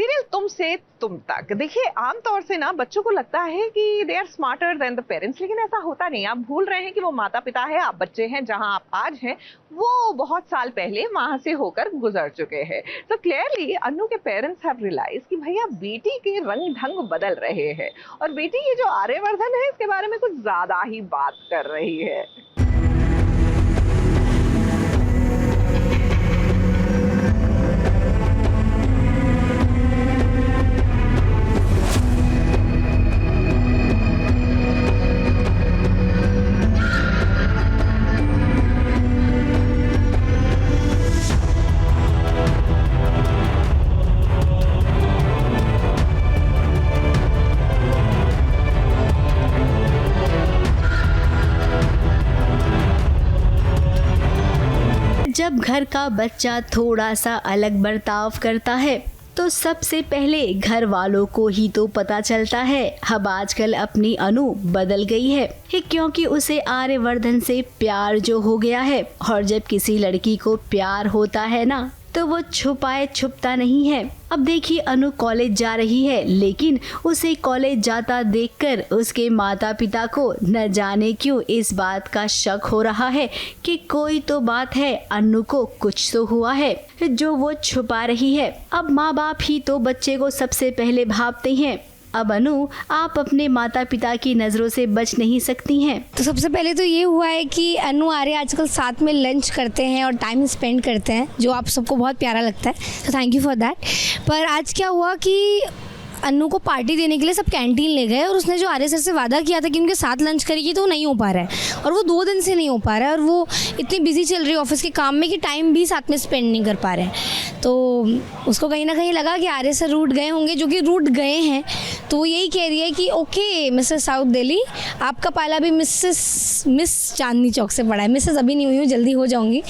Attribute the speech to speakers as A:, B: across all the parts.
A: Serial तुम से तुम तक। देखिए आमतौर से ना बच्चों को लगता है कि they are smarter than the parents, लेकिन ऐसा होता नहीं। आप भूल रहे हैं कि वो माता पिता है, आप बच्चे हैं। जहां आप आज हैं वो बहुत साल पहले वहां से होकर गुजर चुके हैं। तो क्लियरली अनु के पेरेंट्स हैव रियलाइज कि भैया बेटी के रंग ढंग बदल रहे हैं और बेटी ये जो आर्यवर्धन है इसके बारे में कुछ ज्यादा ही बात कर रही है।
B: जब घर का बच्चा थोड़ा सा अलग बर्ताव करता है तो सबसे पहले घर वालों को ही तो पता चलता है। अब आजकल अपनी अनु बदल गई है क्योंकि उसे आर्यवर्धन से प्यार जो हो गया है। और जब किसी लड़की को प्यार होता है ना तो वो छुपाए छुपता नहीं है। अब देखिए अनु कॉलेज जा रही है, लेकिन उसे कॉलेज जाता देखकर उसके माता पिता को न जाने क्यों इस बात का शक हो रहा है कि कोई तो बात है, अनु को कुछ तो हुआ है जो वो छुपा रही है। अब माँ बाप ही तो बच्चे को सबसे पहले भांपते हैं। अब अनु आप अपने माता पिता की नज़रों से बच नहीं सकती हैं।
C: तो सबसे पहले तो ये हुआ है कि अनु आर्य आजकल साथ में लंच करते हैं और टाइम स्पेंड करते हैं, जो आप सबको बहुत प्यारा लगता है, तो थैंक यू फॉर दैट। पर आज क्या हुआ कि अनु को पार्टी देने के लिए सब कैंटीन ले गए और उसने जो आर्य सर से वादा किया था कि उनके साथ लंच करेगी तो वो नहीं हो पा रहा है और वो 2 दिन से नहीं हो पा रहा है और वो इतनी बिजी चल रही है ऑफिस के काम में कि टाइम भी साथ में स्पेंड नहीं कर पा रहे हैं। तो उसको कहीं ना कहीं लगा कि आर्य सर रूठ गए होंगे, जो कि रूठ गए हैं। तो वो यही कह रही है कि ओके मिसेस साउथ दिल्ली, आपका पाला भी मिस चांदनी चौक से पड़ा है। मिसेस अभी नहीं हुई हूँ, जल्दी हो जाऊँगी।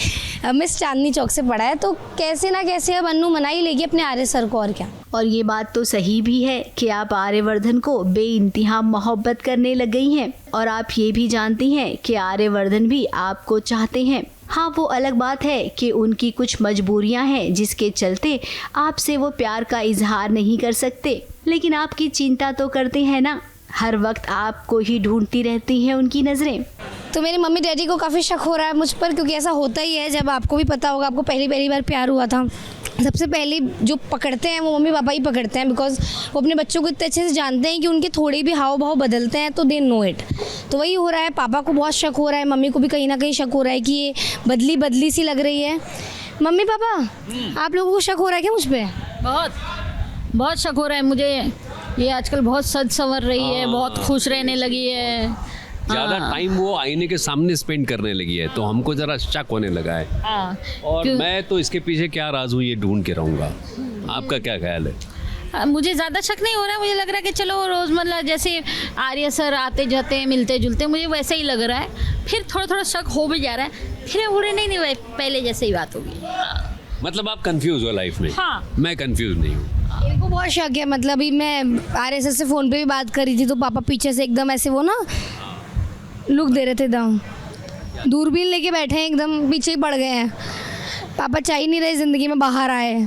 C: मिस चांदनी चौक से पड़ा है, तो कैसे ना कैसे अब अनु मना ही लेगी अपने आर्य सर को, और क्या।
B: और ये बात तो सही भी है कि आप आर्यवर्धन को बेइंतहा मोहब्बत करने लग गई हैं और आप ये भी जानती हैं कि आर्यवर्धन भी आपको चाहते हैं। हाँ, वो अलग बात है कि उनकी कुछ मजबूरियां हैं जिसके चलते आपसे वो प्यार का इजहार नहीं कर सकते, लेकिन आपकी चिंता तो करते हैं ना। हर वक्त आपको ही ढूंढती रहती हैं उनकी नज़रें।
C: तो मेरे मम्मी डैडी को काफ़ी शक हो रहा है मुझ पर, क्योंकि ऐसा होता ही है। जब आपको भी पता होगा, आपको पहली बार प्यार हुआ था, सबसे पहले जो पकड़ते हैं वो मम्मी पापा ही पकड़ते हैं, बिकॉज वो अपने बच्चों को इतने अच्छे से जानते हैं कि उनके थोड़े भी हाव भाव बदलते हैं तो दे नो इट। तो वही हो रहा है, पापा को बहुत शक हो रहा है, मम्मी को भी कहीं ना कहीं शक हो रहा है कि ये बदली सी लग रही है। मम्मी पापा आप लोगों को शक हो रहा है क्या मुझ पर?
D: बहुत शक हो रहा है मुझे। ये आजकल बहुत सज संवर रही है, बहुत खुश रहने लगी है,
E: ज़्यादा टाइम वो आईने के सामने स्पेंड करने लगी है, तो हमको ज़रा शक होने लगा है। और मैं तो इसके पीछे क्या राज हूँ ये ढूंढ के रहूँगा। आपका क्या ख्याल है?
D: मुझे ज़्यादा शक नहीं हो रहा है। मुझे लग रहा है कि चलो रोज़मर्रा जैसे आर्य सर आते जाते हैं, मिलते जुलते, मुझे वैसे ही लग रहा है। फिर थोड़ा शक हो भी जा रहा है, फिर बुरे नहीं पहले जैसे ही बात होगी।
E: मतलब आप कंफ्यूज हो लाइफ में?
D: हाँ।
E: मैं कंफ्यूज नहीं हूँ।
C: इनको बहुत शक है। मतलब अभी मैं आर्य सर से फ़ोन पे भी बात कर रही थी तो पापा पीछे से एकदम ऐसे वो ना लुक दे रहे थे, एकदम दूरबीन लेके बैठे हैं, एकदम पीछे ही पड़ गए हैं। पापा चाह ही नहीं रहे ज़िंदगी में बाहर आए,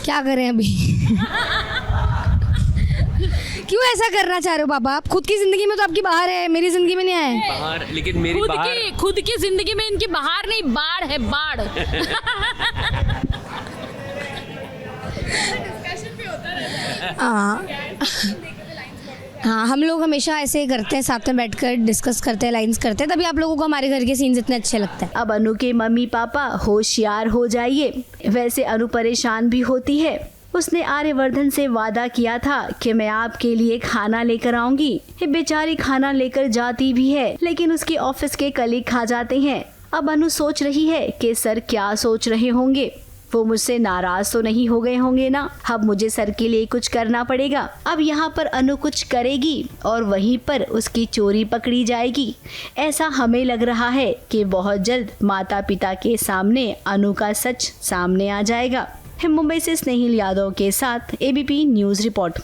C: क्या करें अभी? क्यों ऐसा करना चाह रहे हो पापा? आप खुद की ज़िंदगी में तो आपकी बाहर है, मेरी ज़िंदगी में नहीं आए।
E: बाहर, लेकिन मेरी
D: खुद की ज़िंदगी में इनकी बाहर नहीं, बाढ़ है, बाढ़।
C: हाँ, हम लोग हमेशा ऐसे करते हैं, साथ में बैठकर डिस्कस करते हैं, लाइंस करते हैं, तभी आप लोगों को हमारे घर के सीन्स इतने अच्छे लगते हैं।
B: अब अनु के मम्मी पापा होशियार हो जाइए। वैसे अनु परेशान भी होती है। उसने आर्यवर्धन से वादा किया था कि मैं आपके लिए खाना लेकर आऊंगी। बेचारी खाना लेकर जाती भी है, लेकिन उसके ऑफिस के कलीग खा जाते हैं। अब अनु सोच रही है कि सर क्या सोच रहे होंगे, वो मुझसे नाराज तो नहीं हो गए होंगे ना। अब मुझे सर के लिए कुछ करना पड़ेगा। अब यहाँ पर अनु कुछ करेगी और वहीं पर उसकी चोरी पकड़ी जाएगी। ऐसा हमें लग रहा है कि बहुत जल्द माता पिता के सामने अनु का सच सामने आ जाएगा। मुंबई से स्नेहिल यादव के साथ ABP news report.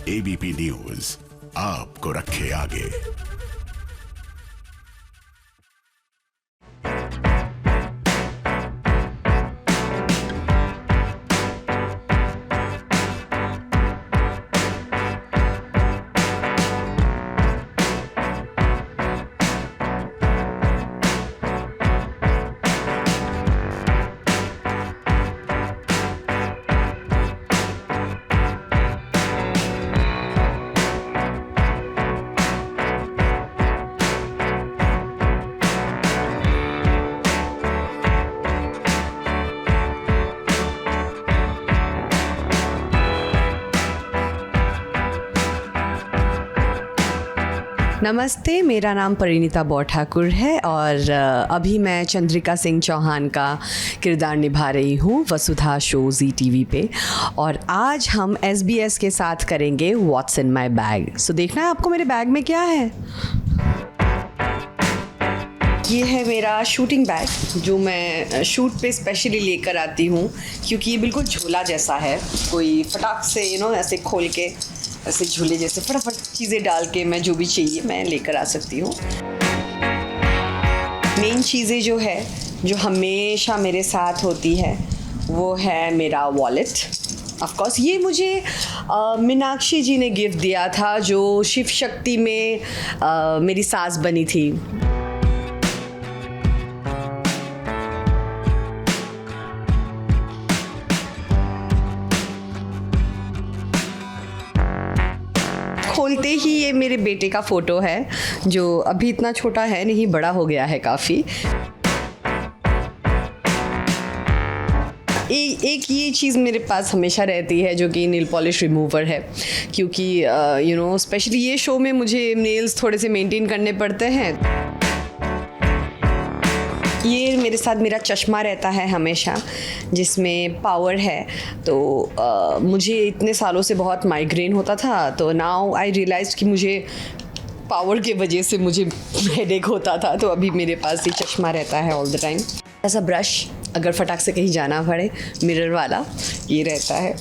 F: ABP news आपको रखे आगे।
G: नमस्ते, मेरा नाम परिणीता बौठाकुर है और अभी मैं चंद्रिका सिंह चौहान का किरदार निभा रही हूँ वसुधा शो ZTV पे। और आज हम SBS के साथ करेंगे व्हाट्स इन माई बैग। सो देखना है आपको मेरे बैग में क्या है। ये है मेरा शूटिंग बैग जो मैं शूट पे स्पेशली लेकर आती हूँ, क्योंकि ये बिल्कुल झोला जैसा है। कोई फटाक से ऐसे खोल के ऐसे झूले जैसे फटाफट चीज़ें डाल के मैं जो भी चाहिए मैं लेकर आ सकती हूँ। मेन चीज़ें जो हमेशा मेरे साथ होती है वो है मेरा वॉलेट। ऑफ कोर्स ये मुझे मीनाक्षी जी ने गिफ्ट दिया था, जो शिव शक्ति में मेरी सास बनी थी। खोलते ही ये मेरे बेटे का फ़ोटो है, जो अभी इतना छोटा है नहीं, बड़ा हो गया है काफ़ी। एक ये चीज़ मेरे पास हमेशा रहती है जो कि नेल पॉलिश रिमूवर है, क्योंकि स्पेशली ये शो में मुझे नेल्स थोड़े से मेंटेन करने पड़ते हैं। ये मेरे साथ मेरा चश्मा रहता है हमेशा, जिसमें पावर है। तो मुझे इतने सालों से बहुत माइग्रेन होता था, तो नाउ आई रियलाइज कि मुझे पावर के वजह से मुझे हेडेक होता था, तो अभी मेरे पास ये चश्मा रहता है ऑल द टाइम। ऐसा ब्रश, अगर फटाक से कहीं जाना पड़े, मिरर वाला ये रहता है।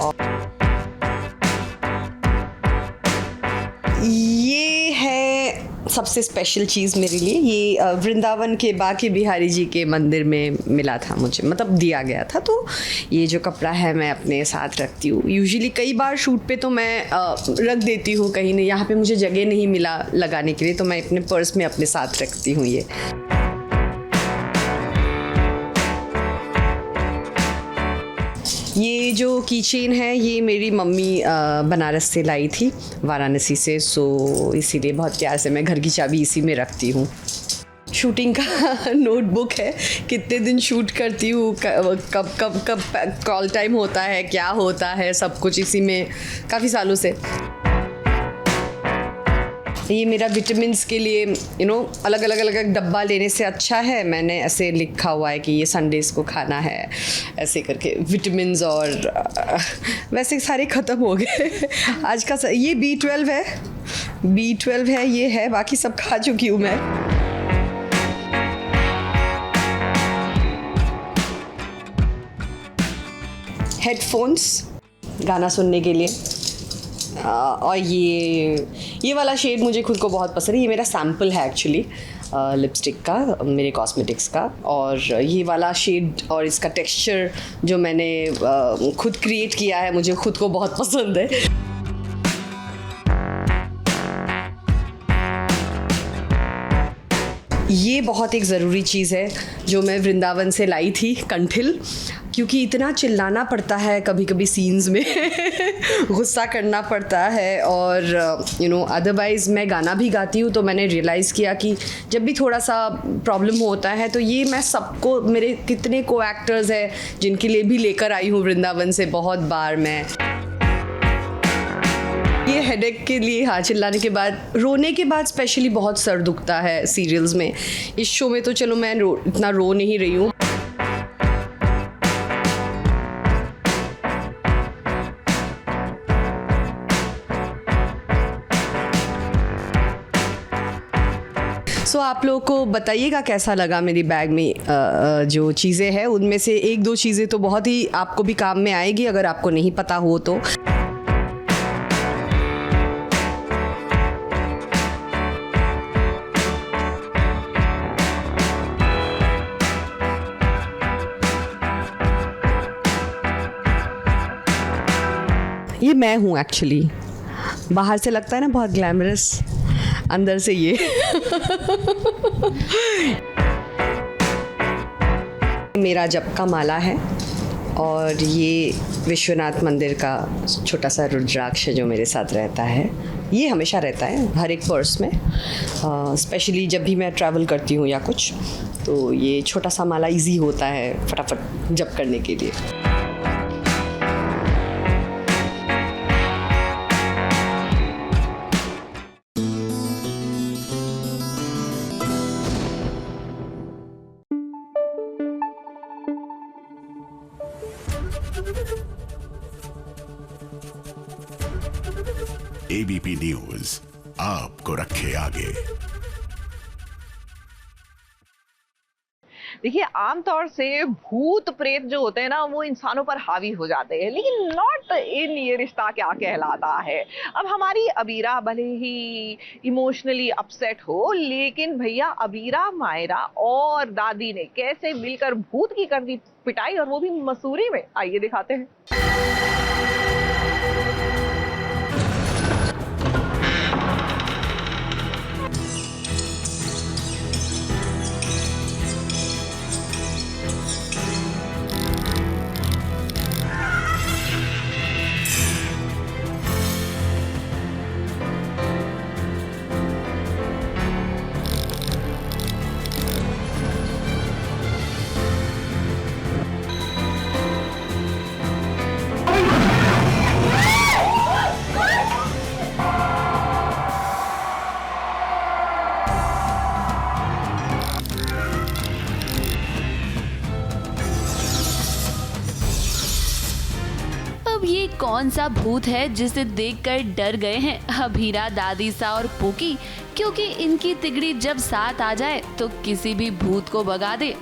G: और ये है सबसे स्पेशल चीज़ मेरे लिए। ये वृंदावन के बांके बिहारी जी के मंदिर में मिला था मुझे, मतलब दिया गया था। तो ये जो कपड़ा है मैं अपने साथ रखती हूँ। यूजुअली कई बार शूट पे तो मैं रख देती हूँ कहीं नहीं, यहाँ पे मुझे जगह नहीं मिला लगाने के लिए, तो मैं अपने पर्स में अपने साथ रखती हूँ। ये जो की चेन है ये मेरी मम्मी बनारस से लाई थी, वाराणसी से, सो इसीलिए बहुत प्यार से मैं घर की चाबी इसी में रखती हूँ। शूटिंग का नोटबुक है, कितने दिन शूट करती हूँ, कब कॉल टाइम होता है, क्या होता है, सब कुछ इसी में काफ़ी सालों से। ये मेरा विटामिन्स के लिए अलग अलग डब्बा लेने से अच्छा है, मैंने ऐसे लिखा हुआ है कि ये संडेज़ को खाना है, ऐसे करके विटामिन्स। और वैसे सारे ख़त्म हो गए आज का। ये B12 है, ये है, बाकी सब खा चुकी हूँ मैं। हेडफोन्स गाना सुनने के लिए। और ये वाला शेड मुझे खुद को बहुत पसंद है। ये मेरा सैम्पल है एक्चुअली लिपस्टिक का, मेरे कॉस्मेटिक्स का। और ये वाला शेड और इसका टेक्सचर जो मैंने खुद क्रिएट किया है, मुझे खुद को बहुत पसंद है। ये बहुत एक ज़रूरी चीज़ है जो मैं वृंदावन से लाई थी, कंठिल, क्योंकि इतना चिल्लाना पड़ता है कभी कभी सीन्स में गुस्सा करना पड़ता है। और अदरवाइज़ मैं गाना भी गाती हूँ, तो मैंने रियलाइज़ किया कि जब भी थोड़ा सा प्रॉब्लम होता है तो ये मैं सबको, मेरे कितने को एक्टर्स हैं जिनके लिए भी लेकर आई हूँ वृंदावन से बहुत बार मैं। ये हेडेक के लिए, हाँ, चिल्लाने के बाद, रोने के बाद स्पेशली बहुत सर दुखता है सीरियल्स में। इस शो में तो चलो मैं इतना रो नहीं रही हूँ। सो आप लोगों को बताइएगा कैसा लगा मेरी बैग में जो चीज़ें हैं, उनमें से एक दो चीज़ें तो बहुत ही आपको भी काम में आएगी अगर आपको नहीं पता हो तो। ये मैं हूँ एक्चुअली। बाहर से लगता है ना बहुत ग्लैमरस, अंदर से ये मेरा जप का माला है और ये विश्वनाथ मंदिर का छोटा सा रुद्राक्ष है जो मेरे साथ रहता है। ये हमेशा रहता है हर एक पर्स में, स्पेशली जब भी मैं ट्रैवल करती हूँ या कुछ, तो ये छोटा सा माला इजी होता है फटाफट जप करने के लिए।
F: एबीपी न्यूज़ आपको रखे आगे।
A: देखिए, आमतौर से भूत प्रेत जो होते हैं ना, वो इंसानों पर हावी हो जाते हैं, लेकिन नॉट इन ये रिश्ता क्या कहलाता है। अब हमारी अबीरा भले ही इमोशनली अपसेट हो, लेकिन भैया अबीरा, मायरा और दादी ने कैसे मिलकर भूत की कर दी पिटाई, और वो भी मसूरी में। आइए दिखाते हैं।
B: ये कौन सा भूत है जिसे देखकर डर गए हैं अभीरा, दादीसा और पूकी, क्योंकि इनकी तिगड़ी जब साथ आ जाए तो किसी भी भूत को भगा दे।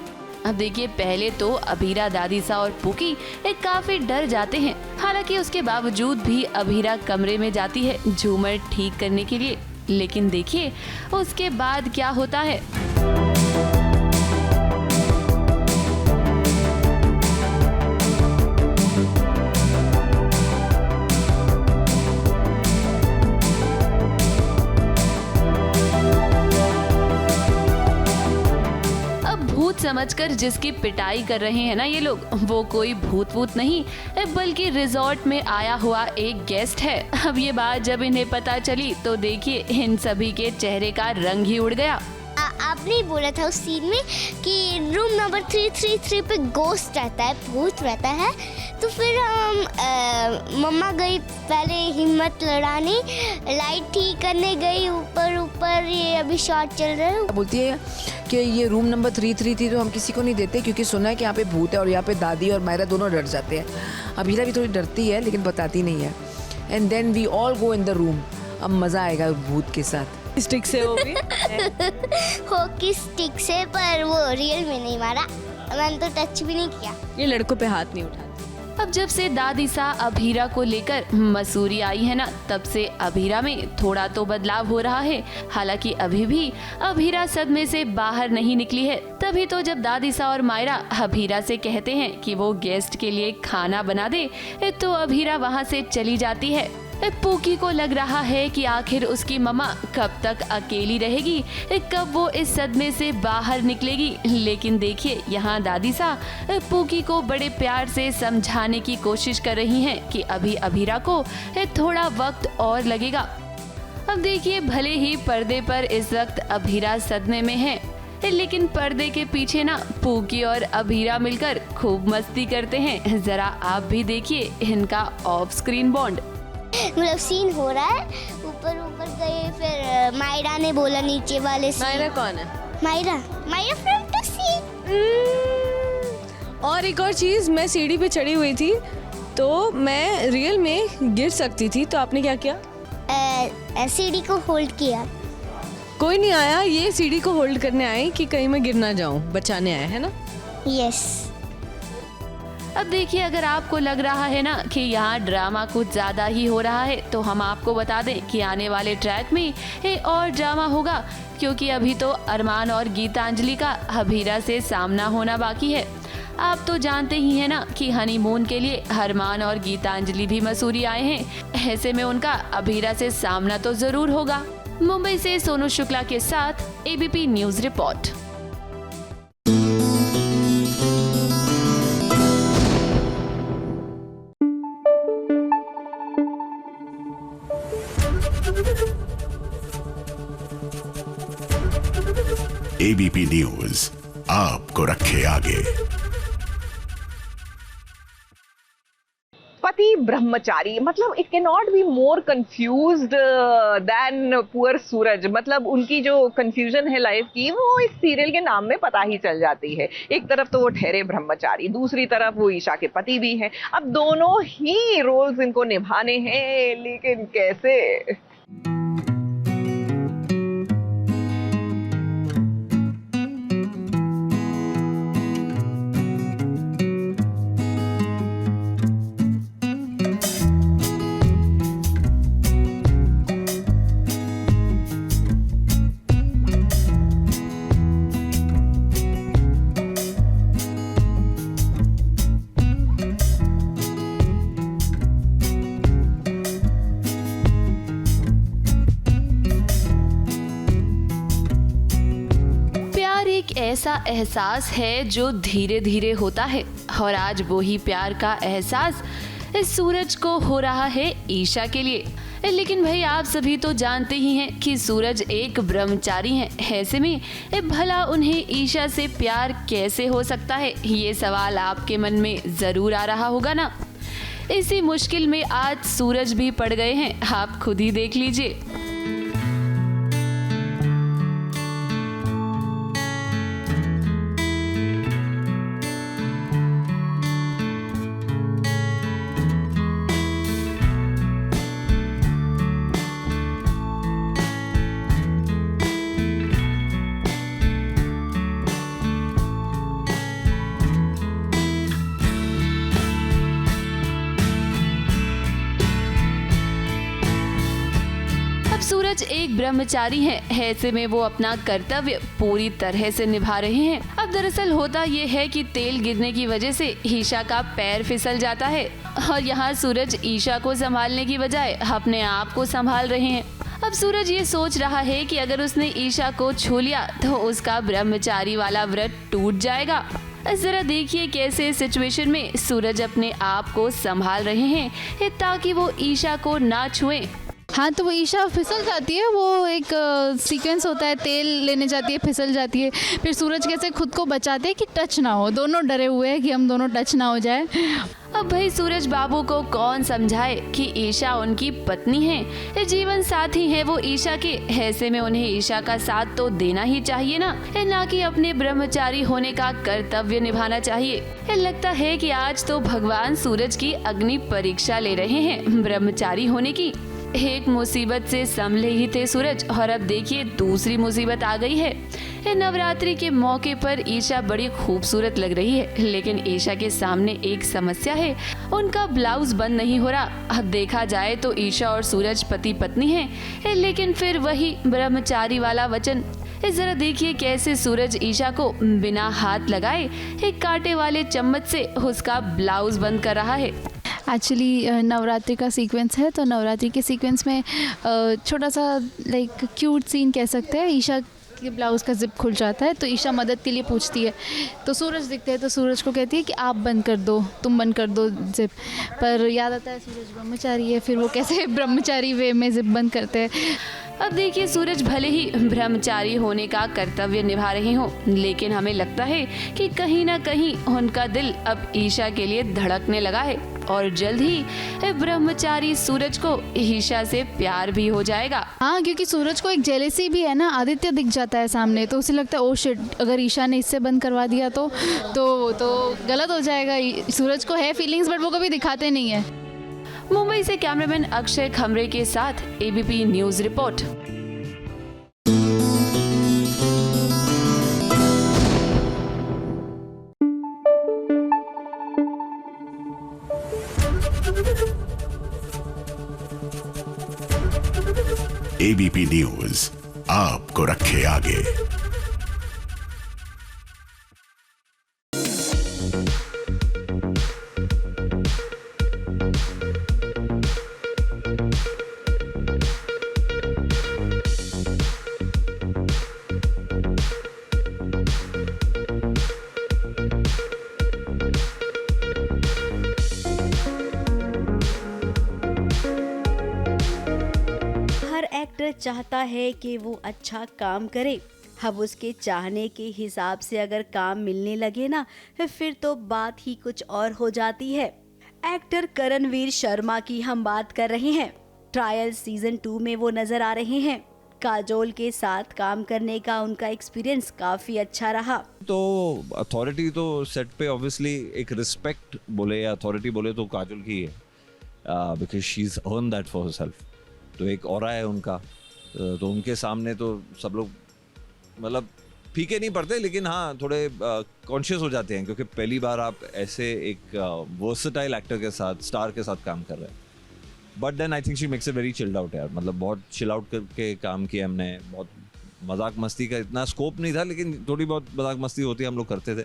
B: अब देखिए, पहले तो अभीरा, दादीसा और पूकी काफी डर जाते हैं, हालांकि उसके बावजूद भी अभीरा कमरे में जाती है झूमर ठीक करने के लिए। लेकिन देखिए उसके बाद क्या होता है। समझकर जिसकी पिटाई कर रहे हैं ना ये लोग, वो कोई भूत वूत नहीं बल्कि रिजॉर्ट में आया हुआ एक गेस्ट है। अब ये बात जब इन्हें पता चली तो देखिए इन सभी के चेहरे का रंग ही उड़ गया।
H: आपने ही बोला था उस सीन में कि रूम नंबर 333 पे गोस्ट रहता है, भूत रहता है। तो फिर हम मम्मा गई पहले हिम्मत लड़ाने, लाइट ठीक करने गई ऊपर। ये अभी शॉट चल रहा है।
I: बोलती है कि ये रूम नंबर 333 तो हम किसी को नहीं देते, क्योंकि सुना है कि यहाँ पे भूत है और यहाँ पे दादी और मायरा दोनों डर जाते हैं। अभीरा भी थोड़ी डरती है लेकिन बताती नहीं है। And then we all go in the room. अब मज़ा आएगा भूत के साथ।
A: स्टिक से वो भी
H: हॉकी स्टिक से, पर वो रियल में नहीं मारा, मैंने तो टच भी नहीं किया।
I: ये लड़कों पे हाथ नहीं उठाते।
B: अब जब से दादीसा अभीरा को लेकर मसूरी आई है ना, तब से अभीरा में थोड़ा तो बदलाव हो रहा है। हालांकि अभी भी अभीरा सदमे से बाहर नहीं निकली है। तभी तो जब दादीसा और मायरा अभीरा से कहते हैं कि वो गेस्ट के लिए खाना बना दे, तो अभीरा वहाँ से चली जाती है। पूकी को लग रहा है कि आखिर उसकी मम्मा कब तक अकेली रहेगी, कब वो इस सदमे से बाहर निकलेगी। लेकिन देखिए यहाँ दादीसा पूकी को बड़े प्यार से समझाने की कोशिश कर रही हैं कि अभी अभीरा को थोड़ा वक्त और लगेगा। अब देखिए, भले ही पर्दे पर इस वक्त अभीरा सदमे में है, लेकिन पर्दे के पीछे ना पूकी और अभीरा मिलकर खूब मस्ती करते हैं। जरा आप भी देखिए इनका ऑफ स्क्रीन बॉन्ड।
H: मतलब सीन हो रहा है, ऊपर गए, फिर मायरा ने बोला नीचे वाले से।
I: मायरा कौन है?
H: Myra from the scene.
I: और एक और चीज़, मैं सीढ़ी पे चढ़ी हुई थी तो मैं रियल में गिर सकती थी, तो आपने क्या किया?
H: सीढ़ी को होल्ड किया।
I: कोई नहीं आया, ये सीढ़ी को होल्ड करने आए कि कहीं मैं गिर ना जाऊं, बचाने आए, है ना?
H: यस।
B: अब देखिए, अगर आपको लग रहा है ना कि यहाँ ड्रामा कुछ ज्यादा ही हो रहा है, तो हम आपको बता दें कि आने वाले ट्रैक में और ड्रामा होगा, क्योंकि अभी तो अरमान और गीतांजलि का अभीरा से सामना होना बाकी है।
J: आप तो जानते ही हैं ना कि हनीमून के लिए अरमान और गीतांजलि भी मसूरी आए हैं। ऐसे में उनका अभीरा से सामना तो जरूर होगा। मुंबई से सोनू शुक्ला के साथ ABP news report.
F: ABP news आपको रखे आगे।
A: पति ब्रह्मचारी, मतलब it can not be more confused than poor Suraj. मतलब उनकी जो कंफ्यूजन है लाइफ की, वो इस सीरियल के नाम में पता ही चल जाती है। एक तरफ तो वो ठहरे ब्रह्मचारी, दूसरी तरफ वो ईशा के पति भी हैं। अब दोनों ही रोल्स इनको निभाने हैं, लेकिन कैसे?
J: ऐसा एहसास है जो धीरे धीरे होता है, और आज वो ही प्यार का एहसास इस सूरज को हो रहा है ईशा के लिए। लेकिन भाई आप सभी तो जानते ही हैं कि सूरज एक ब्रह्मचारी हैं। ऐसे में भला उन्हें ईशा से प्यार कैसे हो सकता है, ये सवाल आपके मन में जरूर आ रहा होगा ना। इसी मुश्किल में आज सूरज भी पड़ गए हैं, आप खुद ही देख लीजिए। सूरज एक ब्रह्मचारी है, ऐसे में वो अपना कर्तव्य पूरी तरह से निभा रहे हैं। अब दरअसल होता ये है कि तेल गिरने की वजह से ईशा का पैर फिसल जाता है, और यहाँ सूरज ईशा को संभालने की बजाय अपने आप को संभाल रहे हैं। अब सूरज ये सोच रहा है कि अगर उसने ईशा को छू लिया तो उसका ब्रह्मचारी वाला व्रत टूट जाएगा। जरा देखिए कैसे सिचुएशन में सूरज अपने आप को संभाल रहे हैं ताकि वो ईशा को ना छुएं।
K: हाँ, तो वो ईशा फिसल जाती है। वो एक सीक्वेंस होता है, तेल लेने जाती है, फिसल जाती है। फिर सूरज कैसे खुद को बचाते हैं कि टच ना हो। दोनों डरे हुए हैं कि हम दोनों टच ना हो जाए।
J: अब भाई सूरज बाबू को कौन समझाए कि ईशा उनकी पत्नी है, जीवन साथी है वो ईशा के। ऐसे में उन्हें ईशा का साथ तो देना ही चाहिए ना कि अपने ब्रह्मचारी होने का कर्तव्य निभाना चाहिए। लगता है कि आज तो भगवान सूरज की अग्नि परीक्षा ले रहे हैं ब्रह्मचारी होने की। एक मुसीबत से संभले ही थे सूरज, और अब देखिए दूसरी मुसीबत आ गई है। नवरात्रि के मौके पर ईशा बड़ी खूबसूरत लग रही है, लेकिन ईशा के सामने एक समस्या है, उनका ब्लाउज बंद नहीं हो रहा। अब देखा जाए तो ईशा और सूरज पति पत्नी हैं, लेकिन फिर वही ब्रह्मचारी वाला वचन। जरा देखिए कैसे सूरज ईशा को बिना हाथ लगाए एक कांटे वाले चम्मच से उसका ब्लाउज बंद कर रहा है।
K: एक्चुअली नवरात्रि का सीक्वेंस है, तो नवरात्रि के सीक्वेंस में छोटा सा लाइक क्यूट सीन कह सकते हैं। ईशा के ब्लाउज़ का जिप खुल जाता है, तो ईशा मदद के लिए पूछती है, तो सूरज दिखते हैं, तो सूरज को कहती है कि आप बंद कर दो, तुम बंद कर दो जिप। पर याद आता है सूरज ब्रह्मचारी है, फिर वो कैसे ब्रह्मचारी वे में जिप बंद करते हैं।
J: अब देखिए सूरज भले ही ब्रह्मचारी होने का कर्तव्य निभा रहे हों, लेकिन हमें लगता है कि कहीं ना कहीं उनका दिल अब ईशा के लिए धड़कने लगा है, और जल्द ही ब्रह्मचारी सूरज को ईशा से प्यार भी हो जाएगा।
K: हाँ, क्योंकि सूरज को एक जेलेसी भी है ना। आदित्य दिख जाता है सामने, तो उसे लगता है ओ शिट, अगर ईशा ने इससे बंद करवा दिया तो गलत हो जाएगा। सूरज को है फीलिंग्स, बट वो कभी दिखाते नहीं है।
J: मुंबई से कैमरामैन अक्षय खमरे के साथ ABP news report.
F: ABP news आपको रखे आगे।
B: एक्टर चाहता है कि वो अच्छा काम करे। अब उसके चाहने के हिसाब से अगर काम मिलने लगे ना, फिर तो बात ही कुछ और हो जाती है। एक्टर करणवीर शर्मा की हम बात कर रहे हैं। ट्रायल सीजन 2 में वो नजर आ रहे हैं। काजोल के साथ काम करने का उनका एक्सपीरियंस काफी अच्छा रहा।
L: तो अथॉरिटी तो सेट पे ऑब्वियसली एक रिस्पेक्ट बोले या अथॉरिटी बोले तो काजोल की है, because she is earn that for herself. तो एक ऑरा है उनका, तो उनके सामने तो सब लोग मतलब फीके नहीं पड़ते, लेकिन हाँ थोड़े कॉन्शियस हो जाते हैं, क्योंकि पहली बार आप ऐसे एक वर्सेटाइल एक्टर के साथ, स्टार के साथ काम कर रहे हैं। But then I think she makes it very chilled out यार, मतलब बहुत चिल आउट करके काम किया हमने। बहुत मजाक मस्ती का इतना स्कोप नहीं था, लेकिन थोड़ी बहुत मजाक मस्ती होती है, हम लोग करते थे,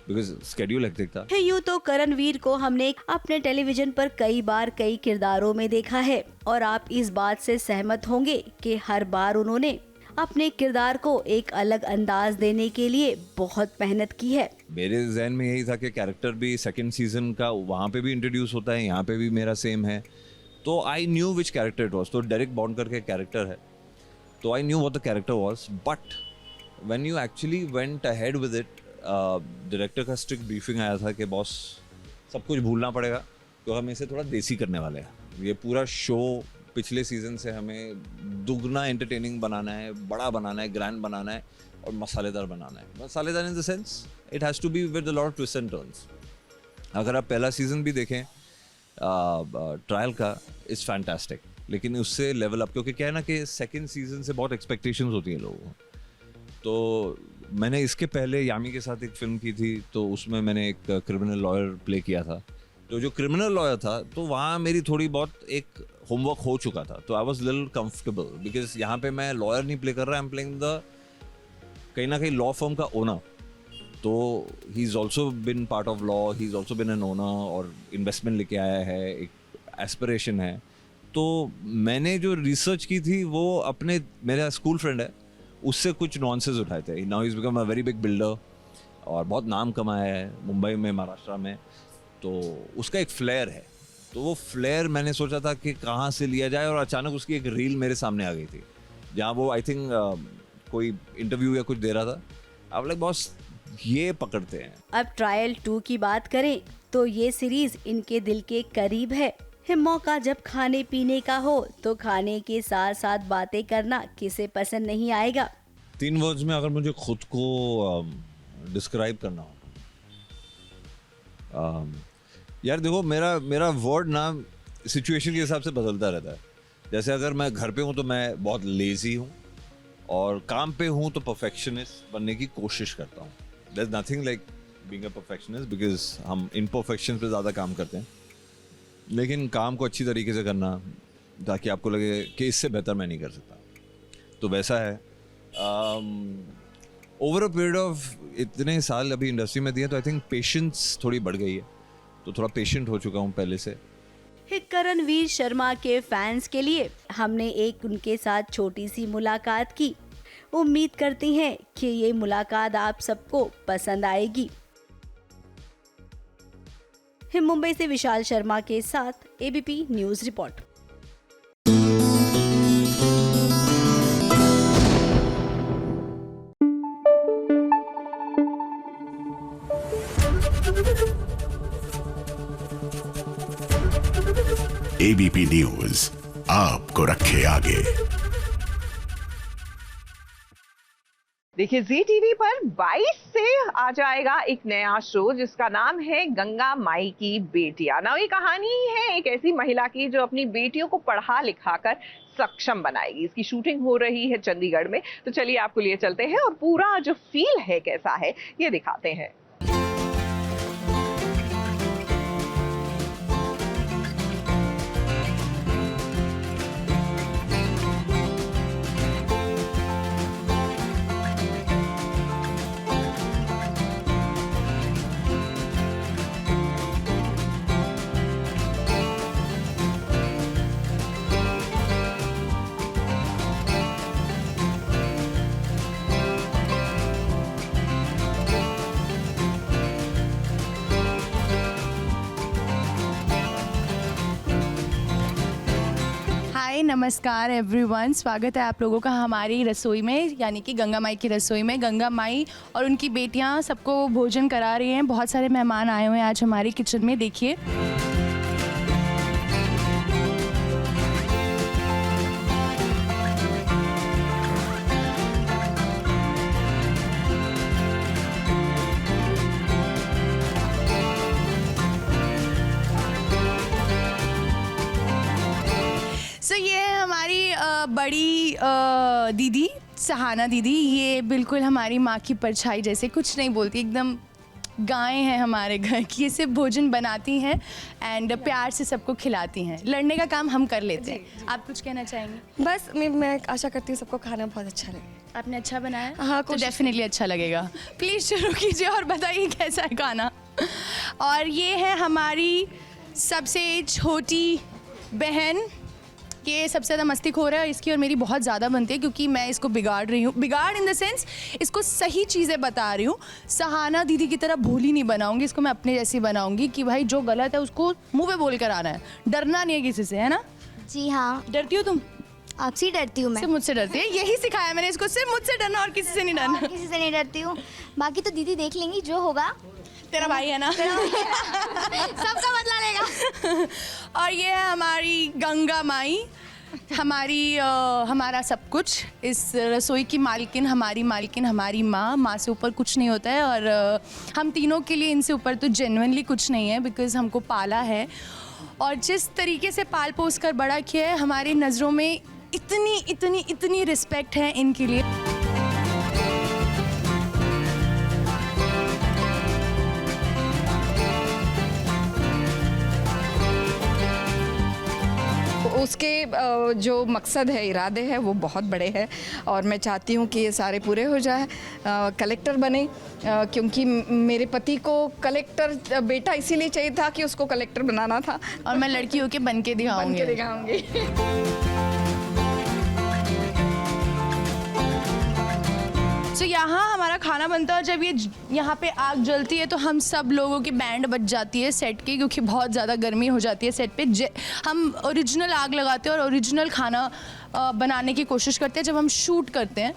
L: बिकॉज स्केड्यूल हेक्टिक था।
B: यूँ तो करणवीर को हमने अपने टेलीविजन पर कई बार कई किरदारों में देखा है, और आप इस बात से सहमत होंगे कि हर बार उन्होंने अपने किरदार को एक अलग अंदाज देने के लिए बहुत मेहनत की है।
L: मेरे जहन में यही था कि कैरेक्टर भी सेकंड सीजन का वहाँ पे भी इंट्रोड्यूस होता है, यहाँ पे भी मेरा सेम है, तो I knew which character it was. तो डेरिक बॉन्ड करके कैरेक्टर है, तो I knew what the character was. But when you actually went ahead with it, director का स्ट्रिक्ट ब्रीफिंग आया था कि बॉस सब कुछ भूलना पड़ेगा, तो हम इसे थोड़ा देसी करने वाले हैं। ये पूरा शो पिछले सीजन से हमें दुगना एंटरटेनिंग बनाना है, बड़ा बनाना है, ग्रैंड बनाना है और मसालेदार बनाना है। मसालेदार in the sense it has to be with a lot of twist and turns. अगर आप पहला सीजन भी देखें ट्रायल का, इज़ फैंटास्टिक, लेकिन उससे लेवल अप, क्योंकि क्या है ना कि सेकंड सीजन से बहुत एक्सपेक्टेशंस होती हैं लोगों को। तो मैंने इसके पहले यामी के साथ एक फिल्म की थी, तो उसमें मैंने एक क्रिमिनल लॉयर प्ले किया था। तो जो क्रिमिनल लॉयर था, तो वहाँ मेरी थोड़ी बहुत एक होमवर्क हो चुका था, तो I was little comfortable, because यहाँ पे मैं लॉयर नहीं प्ले कर रहा, आई एम प्लेइंग द कहीं ना कहीं लॉ फर्म का ओनर। तो he is also been part of law, he is also been an owner, और इन्वेस्टमेंट लेके आया है, एक एस्पिरेशन है। तो मैंने जो रिसर्च की थी वो अपने, मेरा स्कूल फ्रेंड है, उससे कुछ नॉनसेंस उठाए थे। Now is become a very big builder और बहुत नाम कमाया है मुंबई में, महाराष्ट्र में, तो उसका एक फ्लेयर है। तो वो फ्लेयर मैंने सोचा था कि कहाँ से लिया जाए, और अचानक उसकी एक रील मेरे सामने आ गई थी, जहाँ वो आई थिंक कोई इंटरव्यू या कुछ दे रहा था। अब लाइक बॉस ये पकड़ते हैं।
B: अब ट्रायल 2 की बात करें तो ये सीरीज इनके दिल के करीब है। मौका जब खाने पीने का हो तो खाने के साथ साथ बातें करना किसे पसंद नहीं आएगा।
L: 3 वर्ड्स में अगर मुझे खुद को डिस्क्राइब करना हो, यार देखो मेरा वर्ड ना सिचुएशन के हिसाब से बदलता रहता है। जैसे अगर मैं घर पे हूँ तो मैं बहुत लेजी हूँ, और काम पे हूँ तो परफेक्शनिस्ट बनने की कोशिश करता हूँ। There's nothing like being a perfectionist, because हम imperfections पे ज़्यादा काम करते हैं, लेकिन काम को अच्छी तरीके से करना ताकि आपको लगे कि इससे बेहतर मैं नहीं कर सकता, तो वैसा है। ओवर अ पीरियड ऑफ इतने साल अभी इंडस्ट्री में दिए, तो आई थिंक पेशेंस थोड़ी बढ़ गई है, तो थोड़ा पेशेंट हो चुका हूँ पहले से।
B: करणवीर शर्मा के फैंस के लिए हमने एक उनके साथ छोटी सी मुलाकात की। उम्मीद करती हैं कि ये मुलाकात आप सबको पसंद आएगी। मुंबई से विशाल शर्मा के साथ ABP news report.
F: ABP news आपको रखे आगे।
A: देखिए जी टीवी पर 22 से आ जाएगा एक नया शो जिसका नाम है गंगा माई की बेटियां। ना ये कहानी है एक ऐसी महिला की जो अपनी बेटियों को पढ़ा लिखा कर सक्षम बनाएगी। इसकी शूटिंग हो रही है चंडीगढ़ में, तो चलिए आपको लिए चलते हैं और पूरा जो फील है कैसा है ये दिखाते हैं।
M: हाय नमस्कार एवरीवन, स्वागत है आप लोगों का हमारी रसोई में, यानी कि गंगा माई की रसोई में। गंगा माई और उनकी बेटियां सबको भोजन करा रही हैं। बहुत सारे मेहमान आए हुए हैं आज हमारी किचन में, देखिए। ये है हमारी बड़ी दीदी सहाना दीदी। ये बिल्कुल हमारी माँ की परछाई जैसे, कुछ नहीं बोलती, एकदम गाय हैं हमारे घर की। ये सिर्फ भोजन बनाती हैं एंड प्यार से सबको खिलाती हैं। लड़ने का काम हम कर लेते हैं। आप कुछ कहना चाहेंगे?
N: बस मैं आशा करती हूँ सबको खाना बहुत अच्छा लगे।
M: आपने अच्छा बनाया?
N: हाँ,
M: तो डेफिनेटली अच्छा लगेगा। प्लीज़ शुरू कीजिए और बताइए कैसा है खाना। और ये है हमारी सबसे छोटी बहन, ये सबसे ज़्यादा मस्तीखोर है। इसकी और मेरी बहुत ज़्यादा बनती है क्योंकि मैं इसको बिगाड़ रही हूँ। बिगाड़ इन द सेंस इसको सही चीज़ें बता रही हूँ। सहाना दीदी की तरह भोली नहीं बनाऊंगी इसको, मैं अपने जैसी बनाऊंगी कि भाई जो गलत है उसको मुंह पे बोल कर आना है, डरना नहीं है किसी से, है ना?
H: जी हाँ।
M: डरती हो तुम?
H: आपसे ही डरती हूँ मैं।
M: सिर्फ मुझसे डरती है, यही सिखाया मैंने इसको, सिर्फ मुझसे डरना और किसी से नहीं डरना।
H: किसी से नहीं डरती हूँ, बाकी तो दीदी देख लेंगी जो होगा।
M: तेरा भाई है ना?
H: सबका बदला लेगा।
M: और ये है हमारी गंगा माई, हमारा सब कुछ। इस रसोई की मालकिन, हमारी माँ से ऊपर कुछ नहीं होता है। और हम तीनों के लिए इनसे ऊपर तो जेन्युइनली कुछ नहीं है, बिकॉज़ हमको पाला है और जिस तरीके से पाल पोस कर बड़ा किया है, हमारी नज़रों में इतनी रिस्पेक्ट है इनके लिए।
N: उसके जो मकसद है, इरादे हैं, वो बहुत बड़े हैं और मैं चाहती हूँ कि ये सारे पूरे हो जाए। कलेक्टर बने, क्योंकि मेरे पति को कलेक्टर बेटा इसीलिए चाहिए था कि उसको कलेक्टर बनाना था,
M: और मैं लड़की होके बन के दिखाऊंगी। तो यहाँ हमारा खाना बनता है और जब ये यहाँ पे आग जलती है तो हम सब लोगों की बैंड बज जाती है सेट की, क्योंकि बहुत ज़्यादा गर्मी हो जाती है सेट पे। हम ओरिजिनल आग लगाते हैं और ओरिजिनल खाना बनाने की कोशिश करते हैं जब हम शूट करते हैं।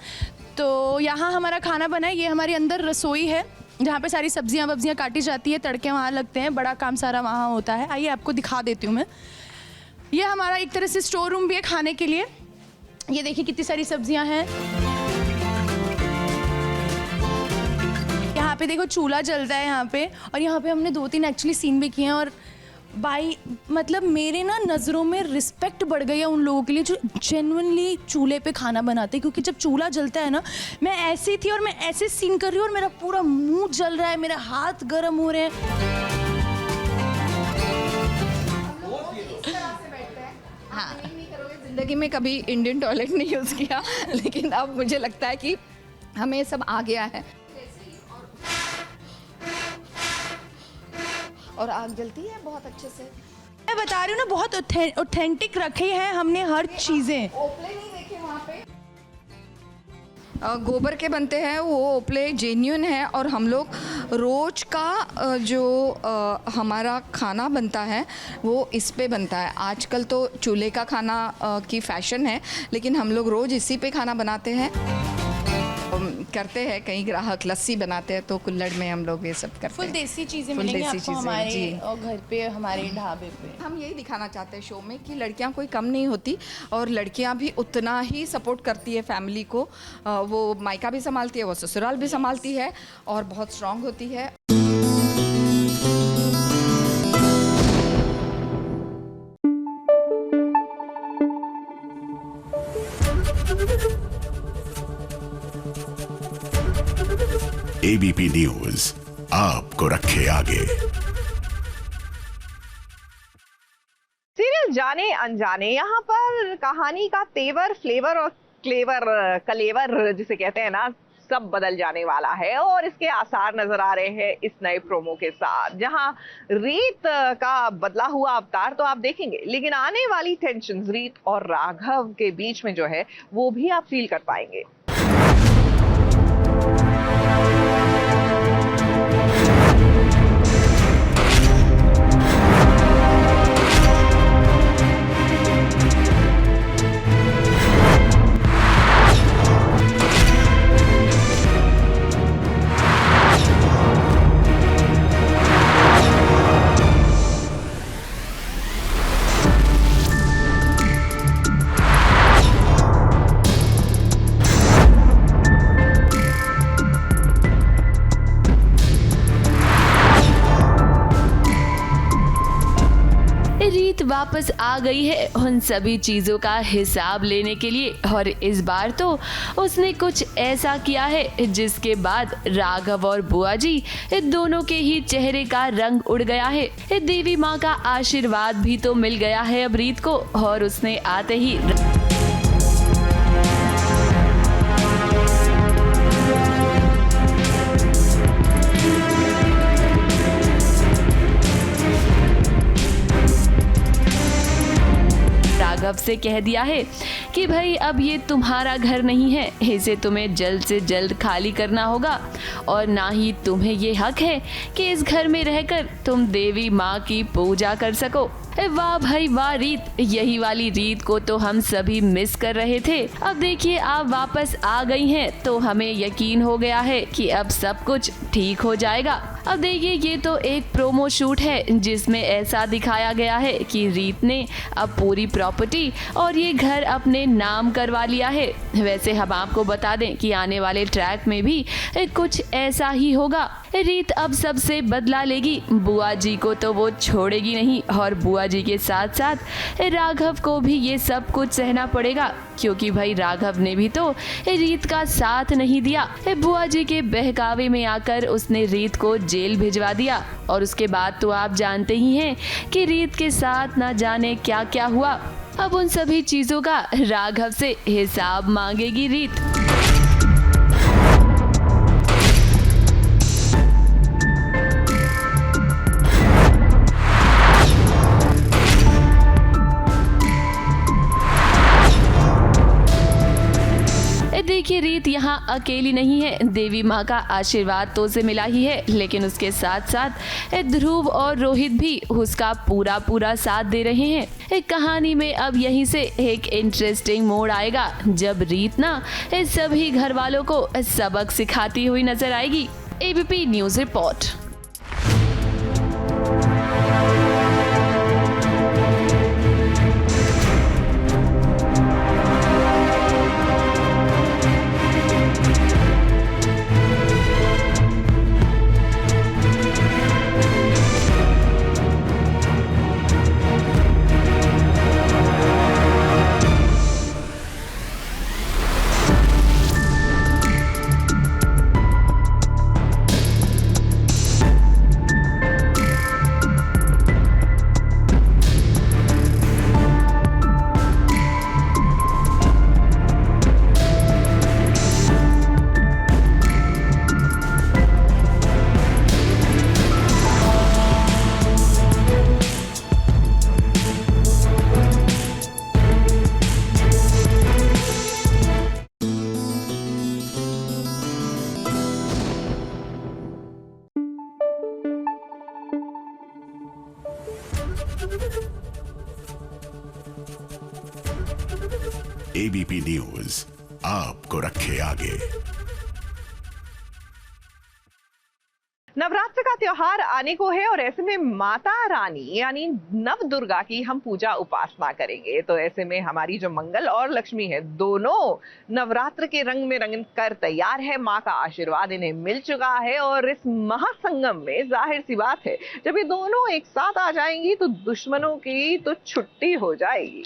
M: तो यहाँ हमारा खाना बना है। ये हमारी अंदर रसोई है जहाँ पे सारी सब्जियाँ वब्जियाँ काटी जाती है, तड़के वहाँ लगते हैं, बड़ा काम सारा वहाँ होता है। आइए आपको दिखा देती हूँ मैं। ये हमारा एक तरह से स्टोर रूम भी है खाने के लिए। ये देखिए कितनी सारी सब्जियाँ हैं। यहाँ पे देखो चूल्हा जलता है यहाँ पे, और यहाँ पे हमने 2-3 एक्चुअली सीन भी किए हैं। और भाई मतलब मेरे ना नज़रों में रिस्पेक्ट बढ़ गई है उन लोगों के लिए जो जेन्युइनली चूल्हे पे खाना बनाते हैं। क्योंकि जब चूल्हा जलता है ना, मैं ऐसी थी और मैं ऐसे सीन कर रही हूँ और मेरा पूरा मुंह जल रहा है, मेरे हाथ गर्म हो रहे हैं।
N: हाँ, ज़िंदगी में कभी इंडियन टॉयलेट नहीं यूज़ किया, लेकिन अब मुझे लगता है कि हमें सब आ गया है। और आग जलती है बहुत अच्छे से।
M: मैं बता रही हूँ ना, बहुत ऑथेंटिक रखी है हमने हर चीज़ें।
N: ओपले नहीं देखे वहाँ पे, गोबर के बनते हैं वो ओपले, जेन्युइन है। और हम लोग रोज का जो हमारा खाना बनता है वो इस पे बनता है। आजकल तो चूल्हे का खाना की फैशन है, लेकिन हम लोग रोज़ इसी पे खाना बनाते हैं, करते हैं। कई ग्राहक लस्सी बनाते हैं तो कुल्हड़ में हम लोग ये सब करते हैं।
M: फुल देसी चीज़ें मिलेंगी आपको हमारे घर पे, हमारे ढाबे पे।
N: हम यही दिखाना चाहते हैं शो में कि लड़कियां कोई कम नहीं होती और लड़कियां भी उतना ही सपोर्ट करती है फैमिली को। वो मायका भी संभालती है, वो ससुराल भी संभालती है और बहुत स्ट्रांग होती है।
F: एबीपी न्यूज आपको रखे आगे।
A: सीरियल जाने अनजाने, यहाँ पर कहानी का तेवर, फ्लेवर और कलेवर जिसे कहते हैं ना, सब बदल जाने वाला है। और इसके आसार नजर आ रहे हैं इस नए प्रोमो के साथ, जहां रीत का बदला हुआ अवतार तो आप देखेंगे, लेकिन आने वाली टेंशन्स रीत और राघव के बीच में जो है वो भी आप फील कर पाएंगे।
J: वापस आ गई है उन सभी चीजों का हिसाब लेने के लिए, और इस बार तो उसने कुछ ऐसा किया है जिसके बाद राघव और बुआ जी दोनों के ही चेहरे का रंग उड़ गया है। देवी माँ का आशीर्वाद भी तो मिल गया है अब रीत को, और उसने आते ही राघव से कह दिया है कि भाई अब ये तुम्हारा घर नहीं है, इसे तुम्हें जल्द से जल्द खाली करना होगा, और ना ही तुम्हें ये हक है कि इस घर में रहकर तुम देवी माँ की पूजा कर सको। वाह भाई वाह रीत, यही वाली रीत को तो हम सभी मिस कर रहे थे। अब देखिए आप वापस आ गई हैं तो हमें यकीन हो गया है कि अब सब कुछ ठीक हो जाएगा। अब देखिए ये तो एक प्रोमो शूट है जिसमें ऐसा दिखाया गया है कि रीत ने अब पूरी प्रॉपर्टी और ये घर अपने नाम करवा लिया है। वैसे हम आपको बता दें कि आने वाले ट्रैक में भी कुछ ऐसा ही होगा। रीत अब सबसे बदला लेगी, बुआ जी को तो वो छोड़ेगी नहीं, और बुआ जी के साथ साथ राघव को भी ये सब कुछ सहना पड़ेगा, क्योंकि भाई राघव ने भी तो रीत का साथ नहीं दिया। बुआ जी के बहकावे में आकर उसने रीत को जेल भिजवा दिया, और उसके बाद तो आप जानते ही हैं कि रीत के साथ ना जाने क्या क्या हुआ। अब उन सभी चीजों का राघव से हिसाब मांगेगी रीत। देखिए रीत यहाँ अकेली नहीं है, देवी माँ का आशीर्वाद तो उसे मिला ही है, लेकिन उसके साथ साथ ध्रुव और रोहित भी उसका पूरा साथ दे रहे हैं। एक कहानी में अब यहीं से एक इंटरेस्टिंग मोड़ आएगा जब रीत ना इस सभी घर वालों को सबक सिखाती हुई नजर आएगी। ABP news report.
F: ABP news आपको रखे आगे।
A: नवरात्र का त्योहार आने को है और ऐसे में माता रानी यानी नव दुर्गा की हम पूजा उपासना करेंगे। तो ऐसे में हमारी जो मंगल और लक्ष्मी है दोनों नवरात्र के रंग में रंग कर तैयार है। माँ का आशीर्वाद इन्हें मिल चुका है और इस महासंगम में जाहिर सी बात है जब ये दोनों एक साथ आ जाएंगी तो दुश्मनों की तो छुट्टी हो जाएगी।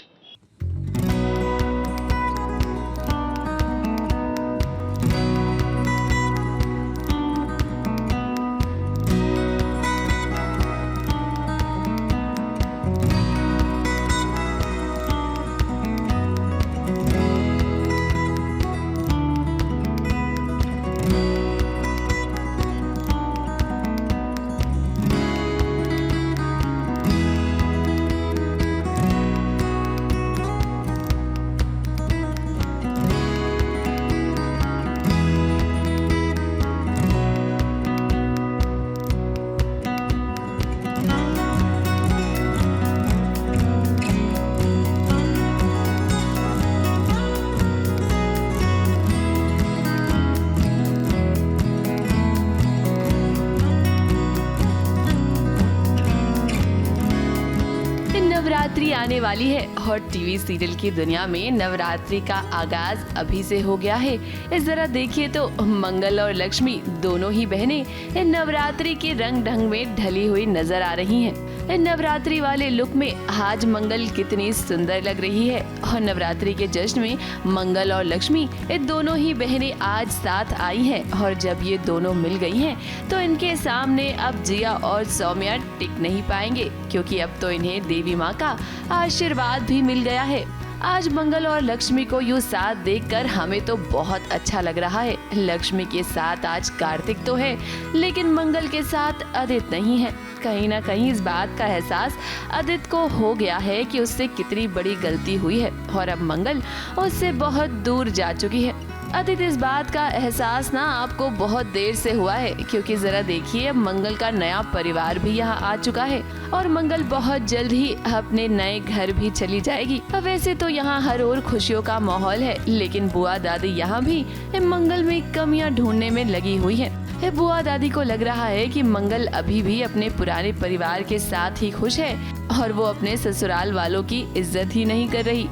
J: नवरात्रि आने वाली है और टीवी सीरियल की दुनिया में नवरात्रि का आगाज अभी से हो गया है। इस तरह देखिए तो मंगल और लक्ष्मी दोनों ही बहनें नवरात्रि के रंग ढंग में ढली हुई नजर आ रही हैं। नवरात्रि वाले लुक में आज मंगल कितनी सुंदर लग रही है। और नवरात्रि के जश्न में मंगल और लक्ष्मी ये दोनों ही बहनें आज साथ आई हैं। और जब ये दोनों मिल गई हैं तो इनके सामने अब जिया और सौम्या टिक नहीं पाएंगे, क्योंकि अब तो इन्हें देवी माँ का आशीर्वाद भी मिल गया है। आज मंगल और लक्ष्मी को यूँ साथ देखकर हमें तो बहुत अच्छा लग रहा है। लक्ष्मी के साथ आज कार्तिक तो है, लेकिन मंगल के साथ आदित्य नहीं है। कहीं ना कहीं इस बात का एहसास आदित्य को हो गया है कि उससे कितनी बड़ी गलती हुई है और अब मंगल उससे बहुत दूर जा चुकी है। आदित्य, इस बात का एहसास ना आपको बहुत देर से हुआ है, क्योंकि जरा देखिए मंगल का नया परिवार भी यहाँ आ चुका है और मंगल बहुत जल्द ही अपने नए घर भी चली जाएगी। वैसे तो यहाँ हर ओर खुशियों का माहौल है, लेकिन बुआ दादी यहाँ भी मंगल में कमियाँ ढूंढने में लगी हुई है। बुआ दादी को लग रहा है कि मंगल अभी भी अपने पुराने परिवार के साथ ही खुश है और वो अपने ससुराल वालों की इज्जत ही नहीं कर रही।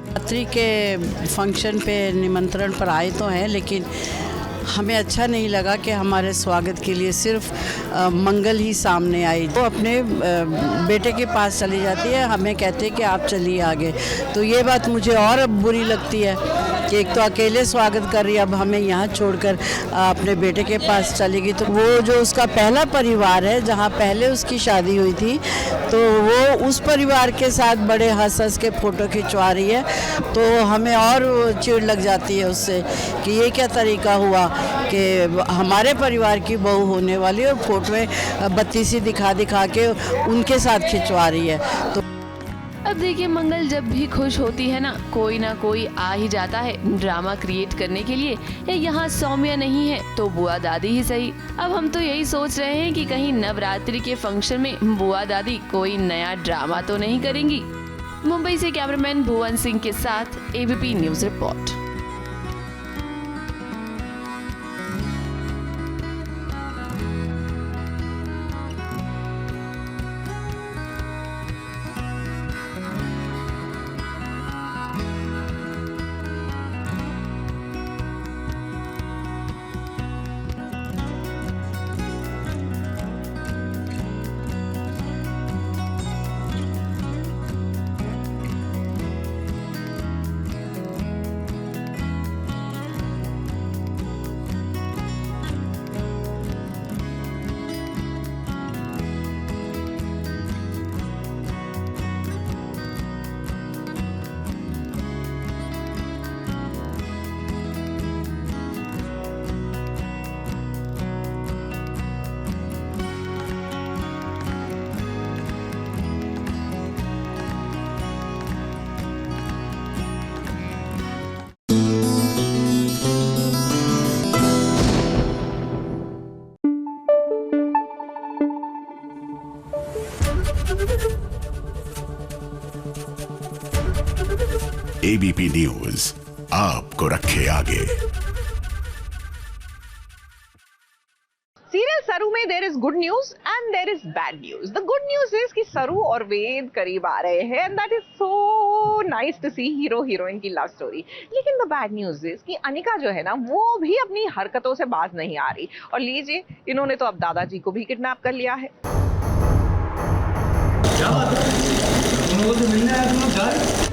O: नवरात्रि के फंक्शन पे निमंत्रण पर आए तो हैं, लेकिन हमें अच्छा नहीं लगा कि हमारे स्वागत के लिए सिर्फ मंगल ही सामने आई। वो अपने बेटे के पास चली जाती है, हमें कहते हैं कि आप चलिए आगे। तो ये बात मुझे और अब बुरी लगती है कि एक तो अकेले स्वागत कर रही है, अब हमें यहाँ छोड़कर अपने बेटे के पास चलेगी। तो वो जो उसका पहला परिवार है, जहाँ पहले उसकी शादी हुई थी, तो वो उस परिवार के साथ बड़े हंस हंस के फ़ोटो खिंचवा रही है। तो हमें और चिढ़ लग जाती है उससे कि ये क्या तरीका हुआ कि हमारे परिवार की बहू होने वाली और फोटो में बत्ती सी दिखा दिखा के उनके साथ खिंचवा रही है। तो
J: अब देखिए, मंगल जब भी खुश होती है ना कोई आ ही जाता है ड्रामा क्रिएट करने के लिए। यहाँ सौम्या नहीं है तो बुआ दादी ही सही। अब हम तो यही सोच रहे हैं कि कहीं नवरात्रि के फंक्शन में बुआ दादी कोई नया ड्रामा तो नहीं करेंगी। मुंबई से कैमरामैन भुवन सिंह के साथ ABP news report.
F: ABP news आपको रखे आगे।
A: सीरियल सरू में there is good news and there is bad news. The good news is कि सरू और वेद करीब आ रहे हैं and that is so nice to see hero heroine की लव स्टोरी। लेकिन द बैड न्यूज इज कि अनिका जो है ना वो भी अपनी हरकतों से बाज नहीं आ रही। और लीजिए, इन्होंने तो अब दादाजी को भी किडनैप कर लिया है। क्या बात है? तुम लोगों से मिलने आए, तुम लोग जा रहे?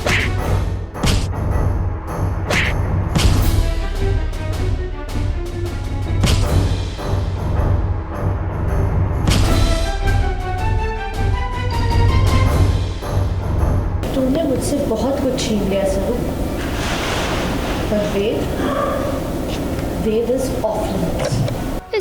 P: तुमने मुझसे बहुत कुछ छीन लिया सरू, पर वेद इज ऑफ लिमिट्स।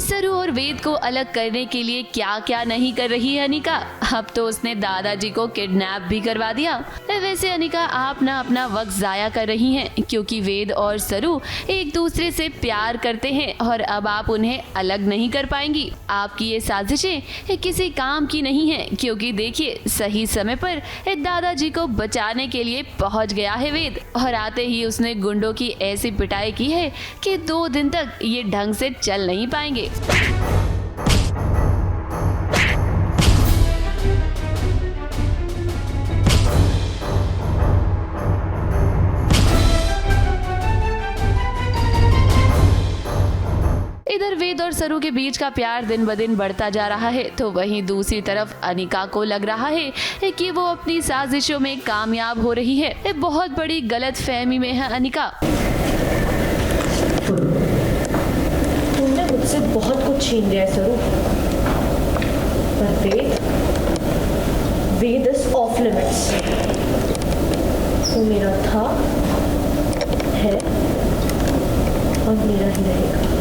J: सरू और वेद को अलग करने के लिए क्या क्या नहीं कर रही है अनिका। अब तो उसने दादाजी को किडनैप भी करवा दिया। वैसे अनिका आप ना अपना वक्त जाया कर रही हैं, क्योंकि वेद और सरू एक दूसरे से प्यार करते हैं और अब आप उन्हें अलग नहीं कर पाएंगी। आपकी ये साजिशें किसी काम की नहीं है, क्योंकि देखिए सही समय पर दादाजी को बचाने के लिए पहुंच गया है वेद और आते ही उसने गुंडों की ऐसी पिटाई की है कि 2 दिन तक ये ढंग से चल नहीं पाएंगे। इधर वेद और सरू के बीच का प्यार दिन ब दिन बढ़ता जा रहा है, तो वहीं दूसरी तरफ अनिका को लग रहा है कि वो अपनी साजिशों में कामयाब हो रही है। एक बहुत बड़ी गलत फहमी में है अनिका।
P: तुमने मुझसे बहुत कुछ छीन लिया है सरू, पर वेद इज ऑफ लिमिट्स। वो मेरा था, है और मेरा ही रहेगा।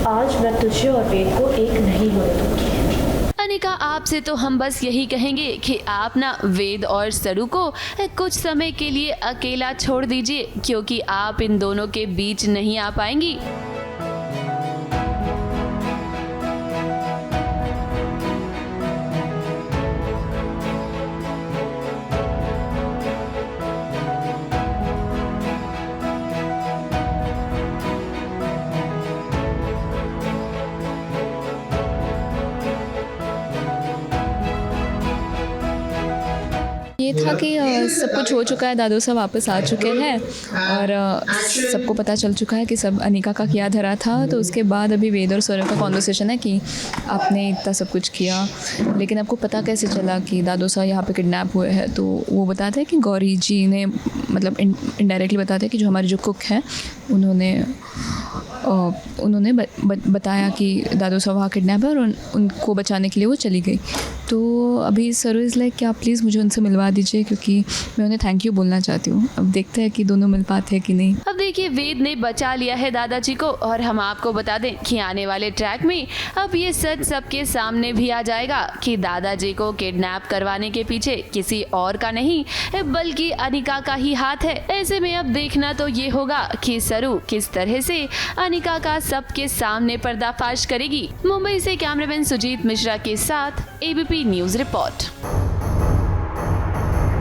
P: आज मैं तुझे और वेद को एक नहीं होने दूंगी।
J: अनिका, आपसे तो हम बस यही कहेंगे कि आप ना वेद और सरू को कुछ समय के लिए अकेला छोड़ दीजिए, क्योंकि आप इन दोनों के बीच नहीं आ पाएंगी।
K: ये था कि सब कुछ हो चुका है, दादू साहब वापस आ चुके हैं और सबको पता चल चुका है कि सब अनिका का क्या धरा था। तो उसके बाद अभी वेद और सौरभ का कॉन्वर्सेशन है कि आपने इतना सब कुछ किया, लेकिन आपको पता कैसे चला कि दादू साहब यहाँ पे किडनैप हुए हैं। तो वो बताते हैं कि गौरी जी ने, मतलब इनडायरेक्टली बताते हैं कि जो हमारे जो कुक हैं उन्होंने बताया कि दादू साहब वहाँ किडनैप है और उनको बचाने के लिए वो चली गई। तो अभी सरू इज़ लाइक क्या प्लीज़ मुझे उनसे मिलवा दीजिए, क्योंकि मैं उन्हें थैंक यू बोलना चाहती हूँ। अब देखते हैं कि दोनों मिल पाते हैं कि नहीं।
J: अब देखिए, वेद ने बचा लिया है दादाजी को, और हम आपको बता दें कि आने वाले ट्रैक में अब ये सच सबके सामने भी आ जाएगा कि दादाजी को किडनैप करवाने के पीछे किसी और का नहीं बल्कि अनिका का ही हाथ है। ऐसे में अब देखना तो ये होगा कि सरू किस तरह से अनिका का सबके सामने पर्दाफाश करेगी। मुंबई से कैमरामैन सुजीत मिश्रा के साथ ABP न्यूज रिपोर्ट।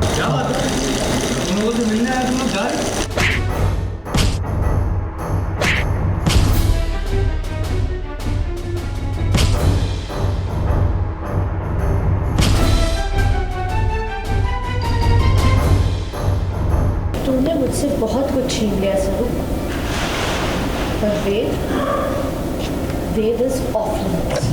Q: क्या बात है? तुम लोगों से मिलने आया, तुम लोग जा रहे?
P: तुमने मुझसे बहुत कुछ छीन लिया सरू, पर Ved is off limits.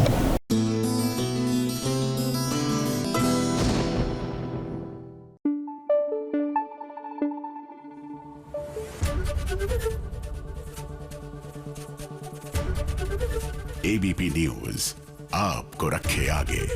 F: ABP news आपको रखे आगे।